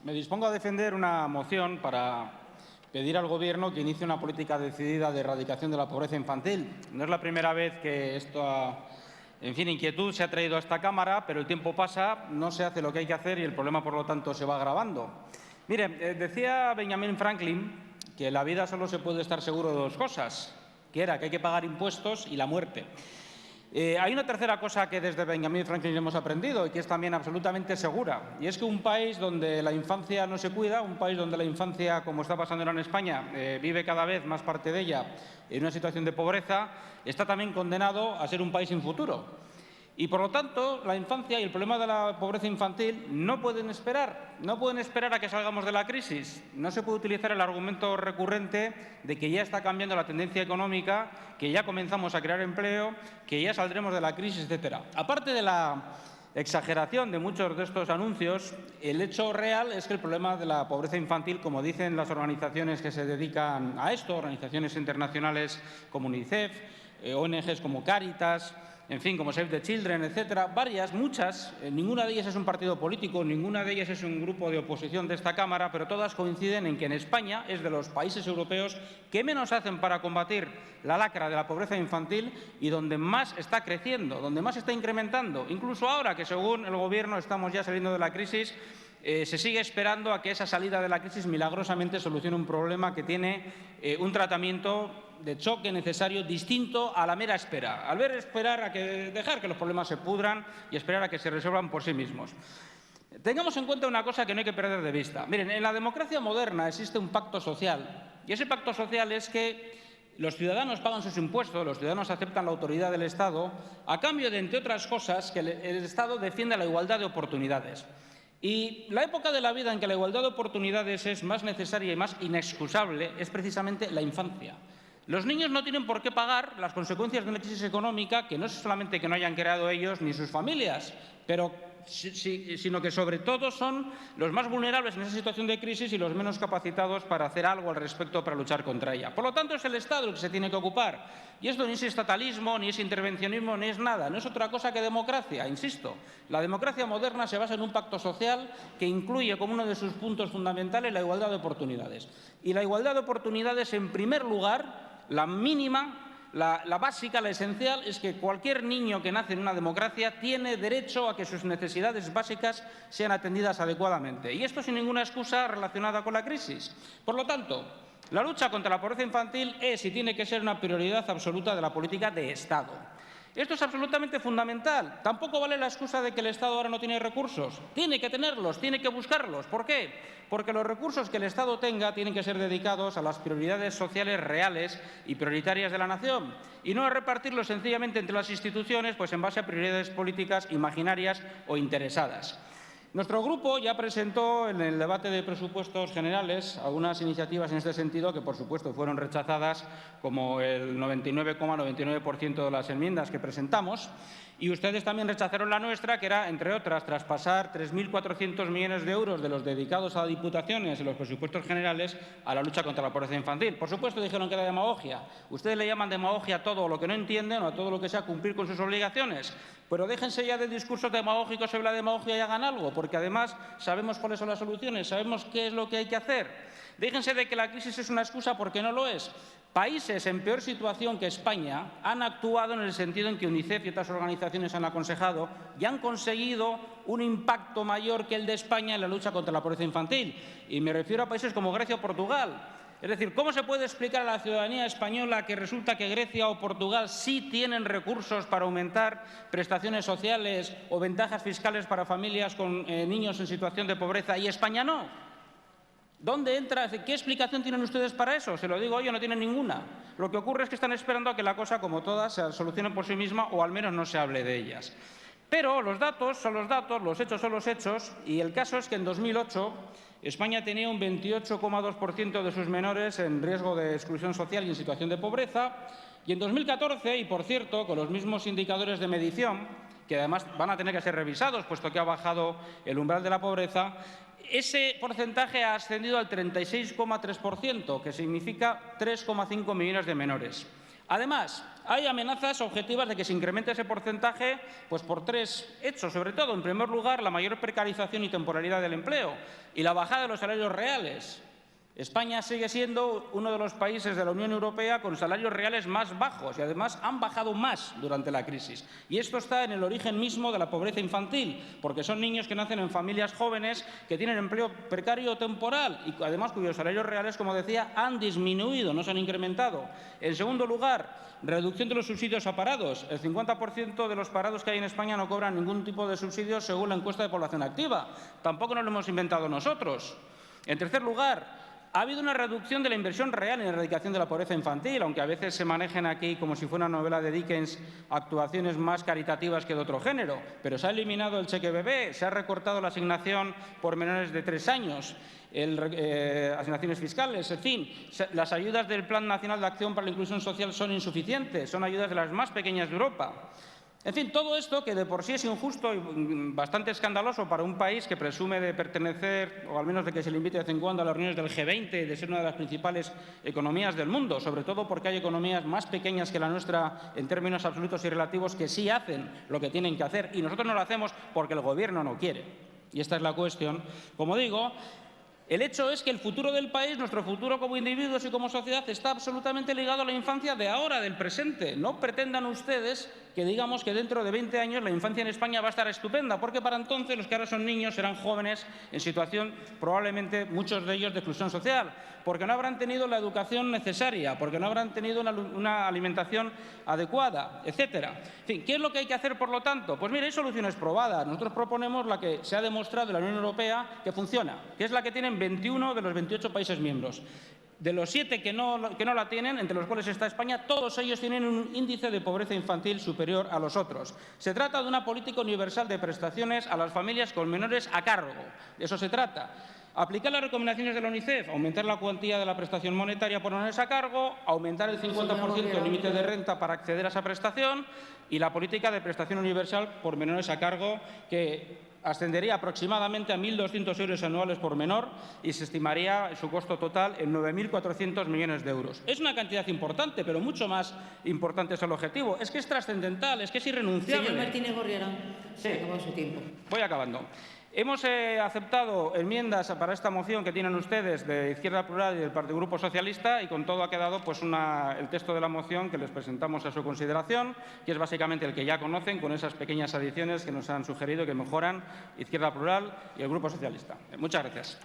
Me dispongo a defender una moción para pedir al Gobierno que inicie una política decidida de erradicación de la pobreza infantil. No es la primera vez que esta inquietud se ha traído a esta Cámara, pero el tiempo pasa, no se hace lo que hay que hacer y el problema, por lo tanto, se va agravando. Mire, decía Benjamin Franklin que en la vida solo se puede estar seguro de dos cosas, que era que hay que pagar impuestos y la muerte. Hay una tercera cosa que desde Benjamin Franklin hemos aprendido y que es también absolutamente segura, y es que un país donde la infancia no se cuida, un país donde la infancia, como está pasando ahora en España, vive cada vez más parte de ella en una situación de pobreza, está también condenado a ser un país sin futuro. Y, por lo tanto, la infancia y el problema de la pobreza infantil no pueden esperar a que salgamos de la crisis. No se puede utilizar el argumento recurrente de que ya está cambiando la tendencia económica, que ya comenzamos a crear empleo, que ya saldremos de la crisis, etcétera. Aparte de la exageración de muchos de estos anuncios, el hecho real es que el problema de la pobreza infantil, como dicen las organizaciones que se dedican a esto, organizaciones internacionales como UNICEF, ONGs como Cáritas, en fin, como Save the Children, etcétera, varias, muchas, ninguna de ellas es un partido político, ninguna de ellas es un grupo de oposición de esta Cámara, pero todas coinciden en que en España es de los países europeos que menos hacen para combatir la lacra de la pobreza infantil y donde más está creciendo, donde más está incrementando. Incluso ahora que, según el Gobierno, estamos ya saliendo de la crisis, se sigue esperando a que esa salida de la crisis milagrosamente solucione un problema que tiene un tratamiento de choque necesario distinto a la mera espera, al ver esperar a que dejar que los problemas se pudran y esperar a que se resuelvan por sí mismos. Tengamos en cuenta una cosa que no hay que perder de vista. Miren, en la democracia moderna existe un pacto social y ese pacto social es que los ciudadanos pagan sus impuestos, los ciudadanos aceptan la autoridad del Estado a cambio de, entre otras cosas, que el Estado defienda la igualdad de oportunidades. Y la época de la vida en que la igualdad de oportunidades es más necesaria y más inexcusable es precisamente la infancia. Los niños no tienen por qué pagar las consecuencias de una crisis económica que no es solamente que no hayan creado ellos ni sus familias, sino que sobre todo son los más vulnerables en esa situación de crisis y los menos capacitados para hacer algo al respecto para luchar contra ella. Por lo tanto, es el Estado el que se tiene que ocupar. Y esto ni es estatalismo, ni es intervencionismo, ni es nada. No es otra cosa que democracia, insisto. La democracia moderna se basa en un pacto social que incluye como uno de sus puntos fundamentales la igualdad de oportunidades. Y la igualdad de oportunidades, en primer lugar, la mínima, la básica, la esencial, es que cualquier niño que nace en una democracia tiene derecho a que sus necesidades básicas sean atendidas adecuadamente. Y esto sin ninguna excusa relacionada con la crisis. Por lo tanto, la lucha contra la pobreza infantil es y tiene que ser una prioridad absoluta de la política de Estado. Esto es absolutamente fundamental. Tampoco vale la excusa de que el Estado ahora no tiene recursos. Tiene que tenerlos, tiene que buscarlos. ¿Por qué? Porque los recursos que el Estado tenga tienen que ser dedicados a las prioridades sociales reales y prioritarias de la nación y no a repartirlos sencillamente entre las instituciones pues en base a prioridades políticas imaginarias o interesadas. Nuestro grupo ya presentó en el debate de presupuestos generales algunas iniciativas en este sentido que, por supuesto, fueron rechazadas, como el 99,99% de las enmiendas que presentamos. Y ustedes también rechazaron la nuestra, que era, entre otras, traspasar 3.400 millones de euros de los dedicados a diputaciones en los presupuestos generales a la lucha contra la pobreza infantil. Por supuesto, dijeron que era demagogia. Ustedes le llaman demagogia a todo lo que no entienden o a todo lo que sea cumplir con sus obligaciones. Pero déjense ya de discursos demagógicos sobre la demagogia y hagan algo, porque además sabemos cuáles son las soluciones, sabemos qué es lo que hay que hacer. Déjense de que la crisis es una excusa porque no lo es. Países en peor situación que España han actuado en el sentido en que UNICEF y otras organizaciones han aconsejado y han conseguido un impacto mayor que el de España en la lucha contra la pobreza infantil. Y me refiero a países como Grecia o Portugal. Es decir, ¿cómo se puede explicar a la ciudadanía española que resulta que Grecia o Portugal sí tienen recursos para aumentar prestaciones sociales o ventajas fiscales para familias con niños en situación de pobreza y España no? ¿Dónde entra? ¿Qué explicación tienen ustedes para eso? Se lo digo yo, no tienen ninguna. Lo que ocurre es que están esperando a que la cosa, como todas, se solucione por sí misma o al menos no se hable de ellas. Pero los datos son los datos, los hechos son los hechos, y el caso es que en 2008 España tenía un 28,2% de sus menores en riesgo de exclusión social y en situación de pobreza, y en 2014, y por cierto, con los mismos indicadores de medición, que además van a tener que ser revisados, puesto que ha bajado el umbral de la pobreza, ese porcentaje ha ascendido al 36,3%, que significa 3,5 millones de menores. Además, hay amenazas objetivas de que se incremente ese porcentaje pues por tres hechos, sobre todo. En primer lugar, la mayor precarización y temporalidad del empleo y la bajada de los salarios reales. España sigue siendo uno de los países de la Unión Europea con salarios reales más bajos y, además, han bajado más durante la crisis. Y esto está en el origen mismo de la pobreza infantil, porque son niños que nacen en familias jóvenes que tienen empleo precario o temporal y, además, cuyos salarios reales, como decía, han disminuido, no se han incrementado. En segundo lugar, reducción de los subsidios a parados. El 50% de los parados que hay en España no cobran ningún tipo de subsidio según la encuesta de población activa. Tampoco nos lo hemos inventado nosotros. En tercer lugar, ha habido una reducción de la inversión real en la erradicación de la pobreza infantil, aunque a veces se manejen aquí como si fuera una novela de Dickens actuaciones más caritativas que de otro género. Pero se ha eliminado el cheque bebé, se ha recortado la asignación por menores de 3 años, asignaciones fiscales, en fin, las ayudas del Plan Nacional de Acción para la Inclusión Social son insuficientes, son ayudas de las más pequeñas de Europa. En fin, todo esto, que de por sí es injusto y bastante escandaloso para un país que presume de pertenecer, o al menos de que se le invite de vez en cuando a las reuniones del G20 y de ser una de las principales economías del mundo, sobre todo porque hay economías más pequeñas que la nuestra en términos absolutos y relativos que sí hacen lo que tienen que hacer y nosotros no lo hacemos porque el Gobierno no quiere. Y esta es la cuestión. Como digo, el hecho es que el futuro del país, nuestro futuro como individuos y como sociedad, está absolutamente ligado a la infancia de ahora, del presente. No pretendan ustedes que digamos que dentro de 20 años la infancia en España va a estar estupenda, porque para entonces los que ahora son niños serán jóvenes en situación, probablemente muchos de ellos, de exclusión social, porque no habrán tenido la educación necesaria, porque no habrán tenido una alimentación adecuada, etcétera. En fin, ¿qué es lo que hay que hacer, por lo tanto? Pues mire, hay soluciones probadas. Nosotros proponemos la que se ha demostrado en la Unión Europea que funciona, que es la que tienen 21 de los 28 países miembros. De los 7 que no la tienen, entre los cuales está España, todos ellos tienen un índice de pobreza infantil superior a los otros. Se trata de una política universal de prestaciones a las familias con menores a cargo. De eso se trata. Aplicar las recomendaciones de la UNICEF, aumentar la cuantía de la prestación monetaria por menores a cargo, aumentar el 50% el límite de renta para acceder a esa prestación y la política de prestación universal por menores a cargo, que ascendería aproximadamente a 1.200 euros anuales por menor y se estimaría su costo total en 9.400 millones de euros. Es una cantidad importante, pero mucho más importante es el objetivo. Es que es trascendental, es que es irrenunciable. Señor Martínez Gorriarán, sí. Se acabó su tiempo. Voy acabando. Hemos aceptado enmiendas para esta moción que tienen ustedes de Izquierda Plural y del Grupo Socialista y con todo ha quedado pues, el texto de la moción que les presentamos a su consideración, que es básicamente el que ya conocen, con esas pequeñas adiciones que nos han sugerido que mejoran Izquierda Plural y el Grupo Socialista. Muchas gracias.